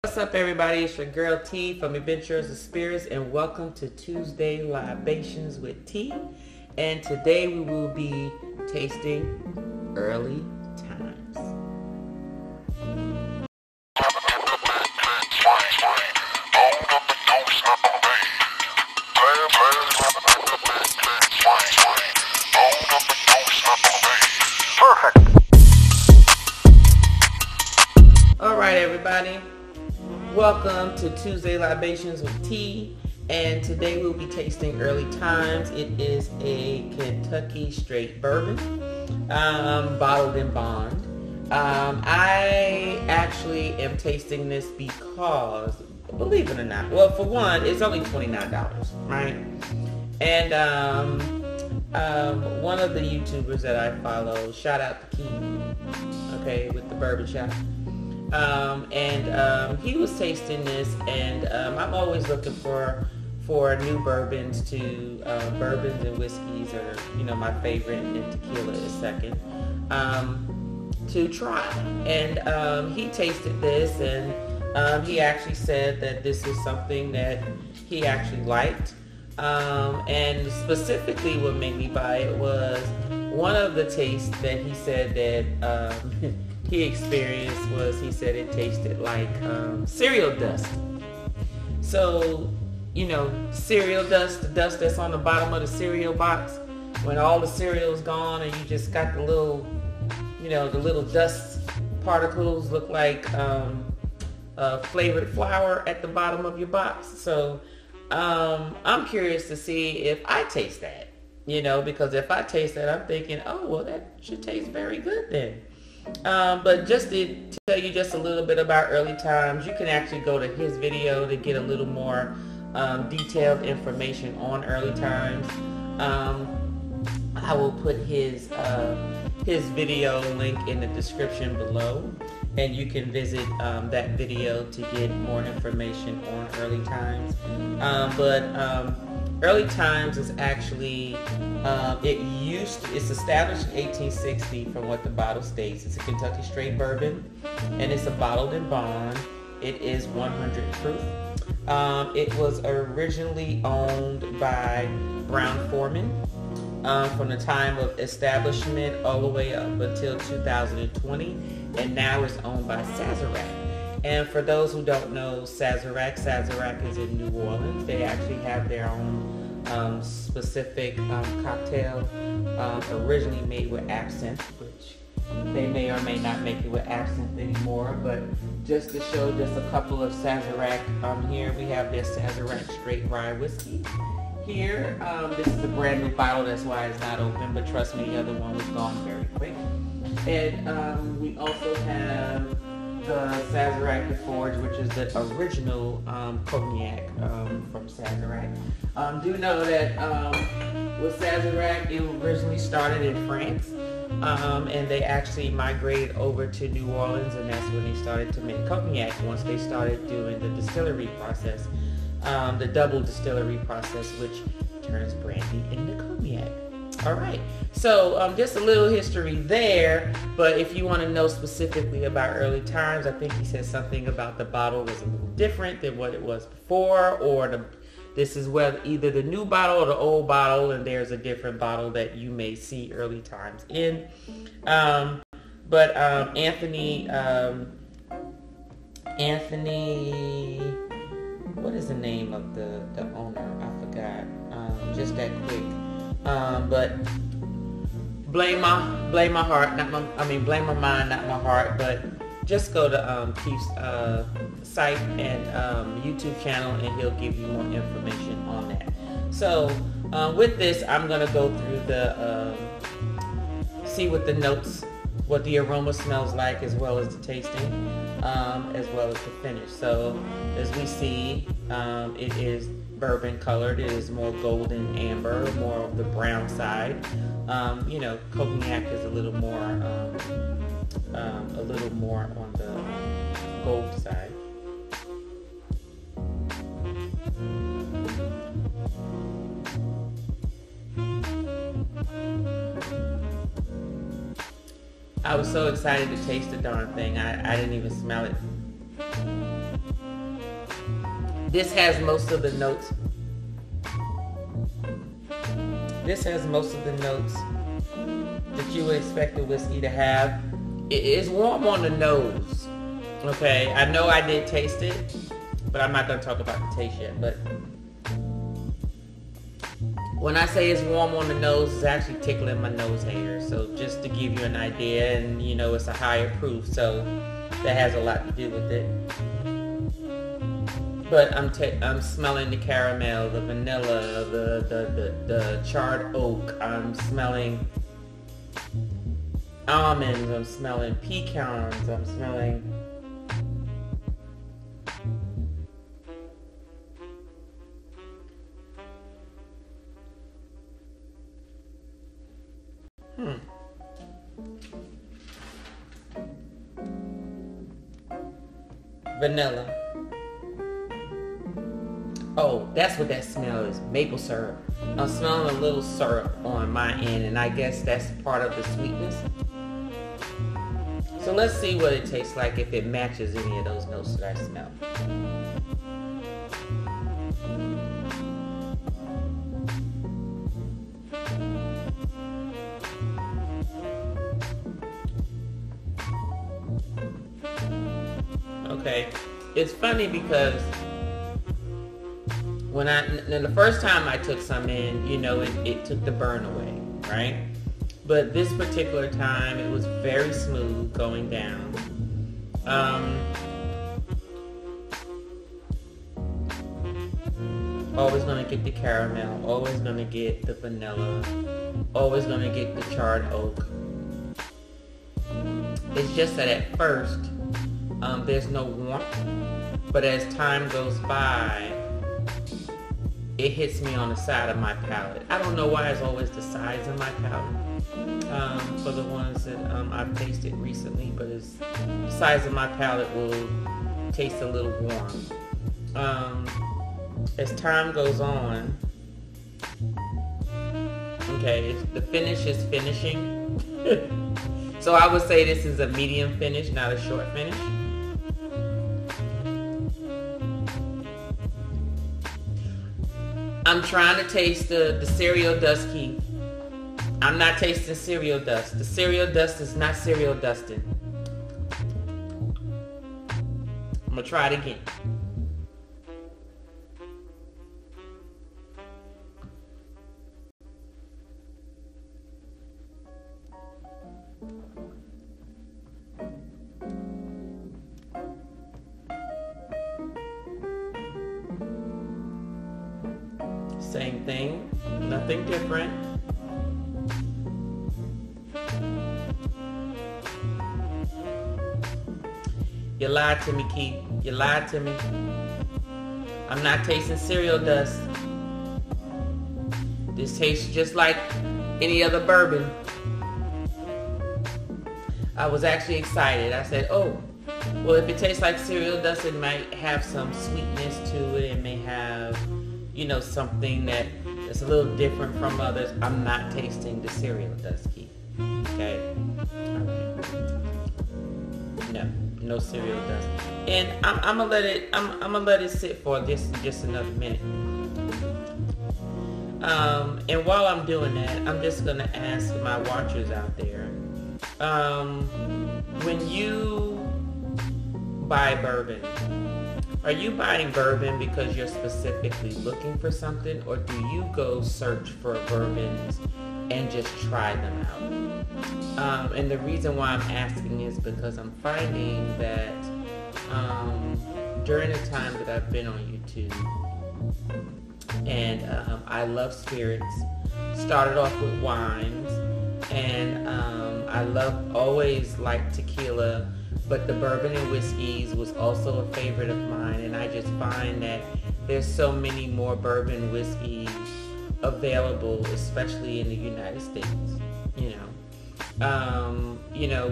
What's up, everybody? It's your girl T from Adventures of Spirits, and welcome to Tuesday Libations with T. And today we will be tasting Early Times. Perfect. All right, everybody. Welcome to Tuesday Libations with T, and today we'll be tasting Early Times. It is a Kentucky straight bourbon, bottled in bond. I actually am tasting this because, believe it or not, well, for one, it's only $29, right? And one of the YouTubers that I follow, shout out to Key, okay, with the bourbon shop. He was tasting this, and I'm always looking for new bourbons to bourbons and whiskeys are my favorite, and tequila is second to try. And he tasted this, and he actually said that this is something that he actually liked. And specifically, what made me buy it was one of the tastes that he said that he experienced was, he said it tasted like cereal dust. So, cereal dust, the dust that's on the bottom of the cereal box, when all the cereal's gone and you just got the little, the little dust particles look like flavored flour at the bottom of your box. So, I'm curious to see if I taste that, because if I taste that, I'm thinking, oh, well, that should taste very good then. But just to tell you just a little bit about Early Times, you can actually go to his video to get a little more detailed information on Early Times. I will put his video link in the description below, and you can visit that video to get more information on Early Times. Early Times is actually, it's established in 1860 from what the bottle states. It's a Kentucky straight bourbon, and it's a bottled in bond. It is 100 proof. It was originally owned by Brown Forman from the time of establishment all the way up until 2020, and now it's owned by Sazerac. And for those who don't know Sazerac is in New Orleans. They actually have their own specific cocktail originally made with absinthe, which they may or may not make it with absinthe anymore. But just to show just a couple of Sazerac, here we have their Sazerac straight rye whiskey. Here, this is a brand new bottle, that's why it's not open, but trust me, the other one was gone very quick. And we also have the Sazerac Forge, which is the original cognac from Sazerac. Do know that with Sazerac, it originally started in France, and they actually migrated over to New Orleans, and that's when they started to make cognac, once they started doing the distillery process, the double distillery process, which turns brandy into cognac. All right, so just a little history there, but if you want to know specifically about Early Times, I think he said something about the bottle was a little different than what it was before, or this is whether either the new bottle or the old bottle, and there's a different bottle that you may see Early Times in. Anthony, what is the name of the owner? I forgot, just that quick. But blame my heart, blame my mind, not my heart. But just go to Keith's site and YouTube channel, and he'll give you more information on that. So with this, I'm gonna go through the see what the notes, what the aroma smells like, as well as the tasting, as well as the finish. So as we see, it is bourbon colored. It is more golden amber, more of the brown side. Cognac is a little more on the gold side. I was so excited to taste the darn thing. I didn't even smell it. This has most of the notes. This has most of the notes that you would expect a whiskey to have. It is warm on the nose. Okay, I know I did taste it, but I'm not going to talk about the taste yet. But when I say it's warm on the nose, it's actually tickling my nose hairs. So just to give you an idea, and you know it's a higher proof, so that has a lot to do with it. But I'm smelling the caramel, the vanilla, the charred oak. I'm smelling almonds. I'm smelling pecans. I'm smelling vanilla. Oh, that's what that smell is. Maple syrup. I'm smelling a little syrup on my end, and I guess that's part of the sweetness. So let's see what it tastes like if it matches any of those notes that I smell. Okay, it's funny because the first time I took some in, you know, it took the burn away, right? But this particular time, it was very smooth going down. Always gonna get the caramel, always gonna get the vanilla, always gonna get the charred oak. It's just that at first, there's no warmth, but as time goes by, it hits me on the side of my palate. I don't know why it's always the sides of my palate for the ones that I've tasted recently, but it's the sides of my palate will taste a little warm. As time goes on, okay, the finish is finishing. So I would say this is a medium finish, not a short finish. I'm trying to taste the cereal dust key. I'm not tasting cereal dust. The cereal dust is not cereal dusting. I'm gonna try it again. Same thing, nothing different. You lied to me, Keith. You lied to me. I'm not tasting cereal dust. This tastes just like any other bourbon. I was actually excited. I said, oh, well, if it tastes like cereal dust, it might have some sweetness to it. It may have, you know, something that's a little different from others. I'm not tasting the cereal dust, Keith. Okay? All right. No cereal dust. And I'm gonna let it sit for just another minute. And while I'm doing that, I'm just gonna ask my watchers out there, when you buy bourbon, are you buying bourbon because you're specifically looking for something, or do you go search for bourbons and just try them out? And the reason why I'm asking is because I'm finding that during the time that I've been on YouTube, and I love spirits, started off with wines, and I always liked tequila, but the bourbon and whiskeys was also a favorite of mine, and I just find that there's so many more bourbon whiskeys available, especially in the United States, you know.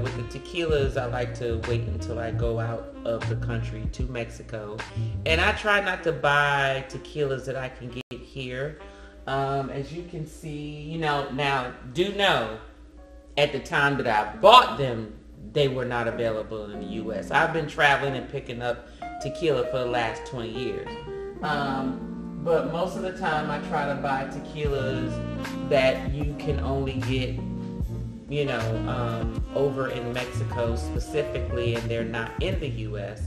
With the tequilas, I like to wait until I go out of the country to Mexico, and I try not to buy tequilas that I can get here. As you can see, now do know at the time that I bought them, they were not available in the U.S. I've been traveling and picking up tequila for the last 20 years. But most of the time I try to buy tequilas that you can only get, over in Mexico specifically, and they're not in the U.S.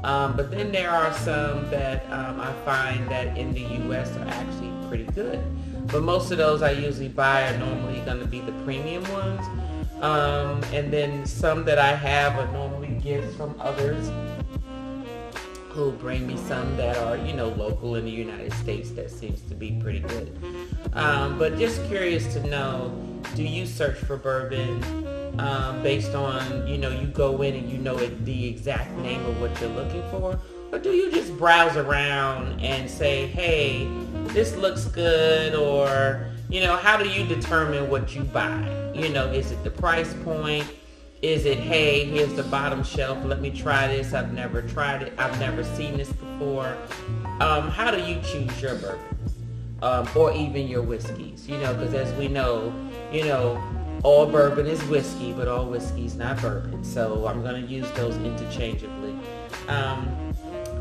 But then there are some that I find that in the U.S. are actually pretty good. But most of those I usually buy are normally going to be the premium ones. And then some that I have are normally gifts from others who bring me some that are, local in the United States that seems to be pretty good. But just curious to know, do you search for bourbon based on, you go in and you know the exact name of what you're looking for? Or do you just browse around and say, hey, this looks good? Or, how do you determine what you buy? Is it the price point? Is it, hey, here's the bottom shelf, let me try this, I've never tried it, I've never seen this before? How do you choose your bourbons? Or even your whiskeys? Because as we know, all bourbon is whiskey, but all whiskey is not bourbon. So I'm going to use those interchangeably.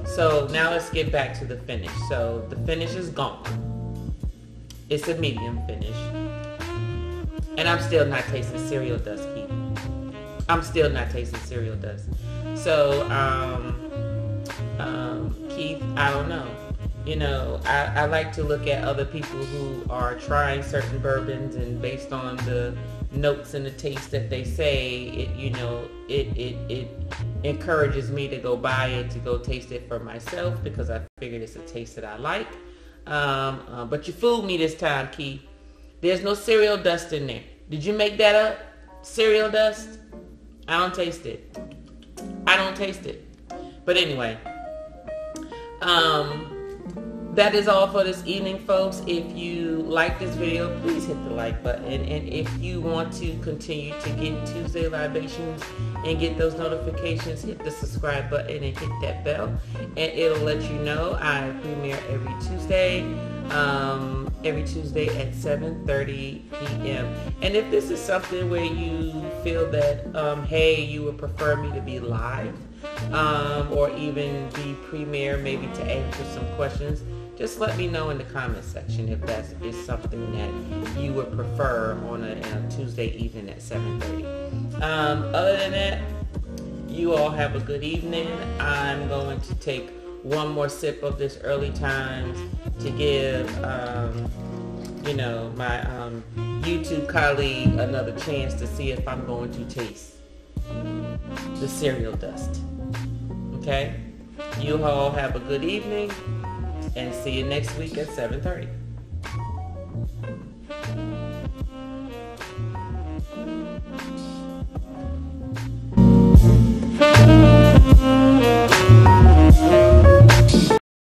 So now let's get back to the finish. So the finish is gone. It's a medium finish. And I'm still not tasting cereal dust, Keith. I'm still not tasting cereal dust. So, Keith, I don't know. I like to look at other people who are trying certain bourbons, and based on the notes and the taste that they say, it encourages me to go buy it, to go taste it for myself, because I figured it's a taste that I like. But you fooled me this time, Keith. There's no cereal dust in there. Did you make that up? Cereal dust? I don't taste it. But anyway, that is all for this evening, folks. If you like this video, please hit the like button. And if you want to continue to get Tuesday Libations and get those notifications, hit the subscribe button and hit that bell. And it'll let you know I premiere every Tuesday at 7:30 p.m. And if this is something where you feel that, hey, you would prefer me to be live, or even be premiere, maybe to answer some questions, just let me know in the comment section if that is something that you would prefer on a Tuesday evening at 7:30. Other than that, you all have a good evening. I'm going to take one more sip of this early times to give my YouTube colleague another chance to see if I'm going to taste the cereal dust. Okay? You all have a good evening, and see you next week at 7:30.